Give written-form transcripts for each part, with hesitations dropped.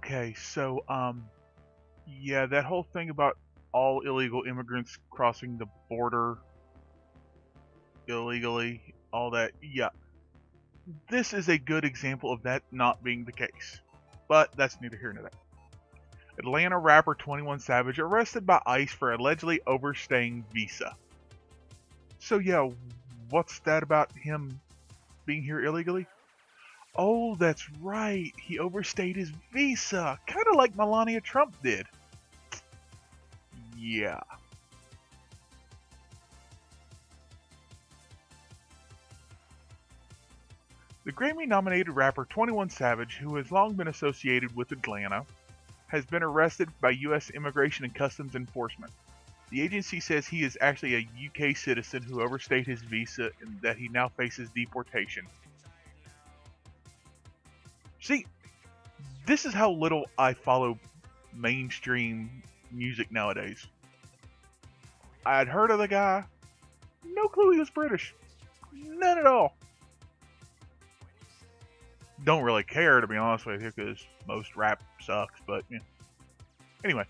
Okay, so yeah, that whole thing about all illegal immigrants crossing the border illegally, all that, yeah. This is a good example of that not being the case. But that's neither here nor there. Atlanta rapper 21 Savage arrested by ICE for allegedly overstaying visa. So yeah, what's that about him being here illegally? Oh, that's right. He overstayed his visa, kind of like Melania Trump did. Yeah. The Grammy-nominated rapper 21 Savage, who has long been associated with Atlanta, has been arrested by U.S. Immigration and Customs Enforcement. The agency says he is actually a UK citizen who overstayed his visa and that he now faces deportation. See, this is how little I follow mainstream music nowadays. I had heard of the guy, no clue he was British. None at all. Don't really care, to be honest with you, because most rap sucks, but yeah. Anyway,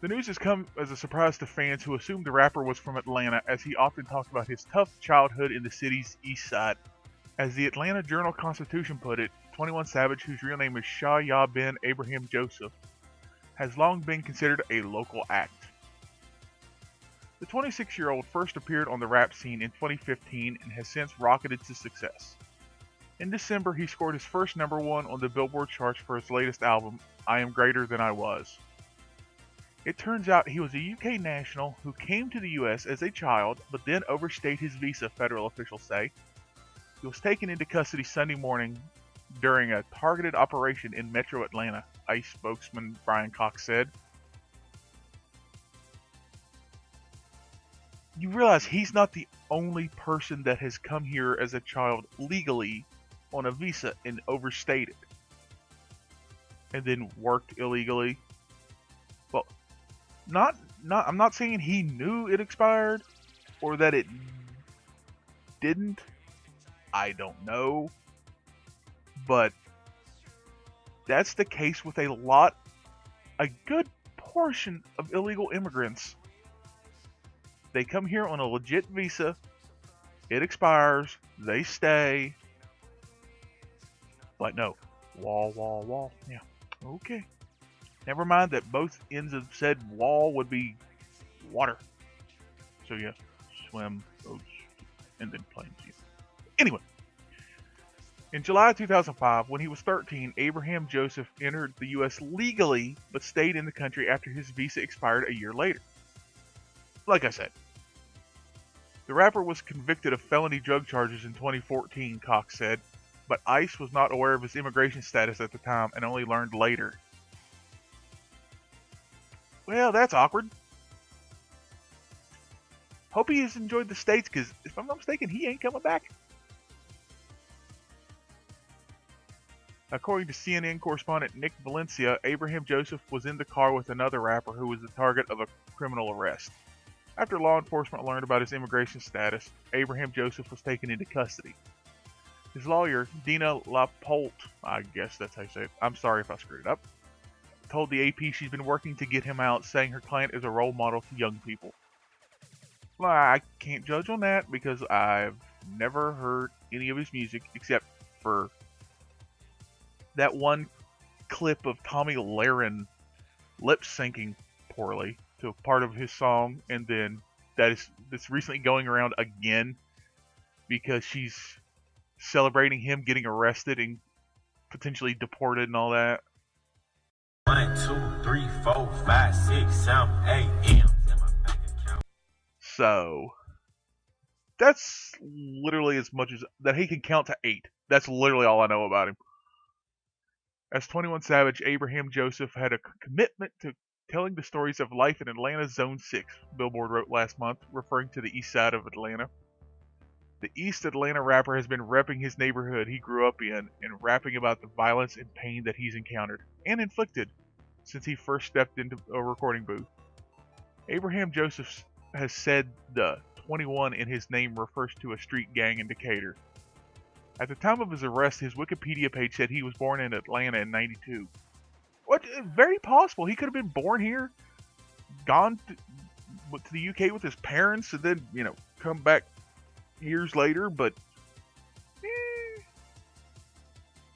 the news has come as a surprise to fans who assumed the rapper was from Atlanta, as he often talked about his tough childhood in the city's east side. As the Atlanta Journal-Constitution put it, 21 Savage, whose real name is Shah bin Abraham Joseph, has long been considered a local act. The 26-year-old first appeared on the rap scene in 2015 and has since rocketed to success. In December, he scored his first #1 on the Billboard charts for his latest album, I Am Greater Than I Was. It turns out he was a UK national who came to the US as a child, but then overstayed his visa, federal officials say. He was taken into custody Sunday morning during a targeted operation in Metro Atlanta, ICE spokesman Brian Cox said. You realize he's not the only person that has come here as a child legally on a visa and overstayed it, and then worked illegally. Well, I'm not saying he knew it expired or that it didn't. I don't know, but that's the case with a good portion of illegal immigrants. They come here on a legit visa, it expires, they stay. But no, wall, yeah, okay. Never mind that both ends of said wall would be water. So yeah, swim, boats, and then planes. Yeah. Anyway, in July 2005, when he was 13, Abraham Joseph entered the U.S. legally, but stayed in the country after his visa expired a year later. Like I said, the rapper was convicted of felony drug charges in 2014, Cox said, but ICE was not aware of his immigration status at the time and only learned later. Well, that's awkward. Hope he has enjoyed the States, because if I'm not mistaken, he ain't coming back. According to CNN correspondent Nick Valencia, Abraham Joseph was in the car with another rapper who was the target of a criminal arrest. After law enforcement learned about his immigration status, Abraham Joseph was taken into custody. His lawyer, Dina LaPolte, I guess that's how you say it, I'm sorry if I screwed it up, told the AP she's been working to get him out, saying her client is a role model to young people. Well, I can't judge on that because I've never heard any of his music except for that one clip of Tommy Lahren lip syncing poorly to a part of his song, and then that's recently going around again because she's celebrating him getting arrested and potentially deported and all that. 1, 2, 3, 4, 5, 6, 7, 8 M's in my bank account. So that's literally as much as that he can count to 8. That's literally all I know about him. As 21 Savage, Abraham Joseph had a commitment to telling the stories of life in Atlanta's Zone 6, Billboard wrote last month, referring to the east side of Atlanta. The East Atlanta rapper has been repping his neighborhood he grew up in and rapping about the violence and pain that he's encountered and inflicted since he first stepped into a recording booth. Abraham Joseph has said the 21 in his name refers to a street gang in Decatur. At the time of his arrest, his Wikipedia page said he was born in Atlanta in '92. What? Very possible. He could have been born here, gone to the UK with his parents, and then come back years later. But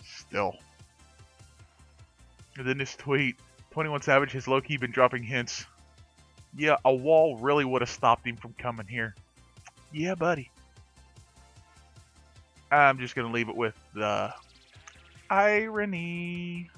still. And then this tweet: 21 Savage has low-key been dropping hints. Yeah, a wall really would have stopped him from coming here. Yeah, buddy. I'm just gonna leave it with the irony.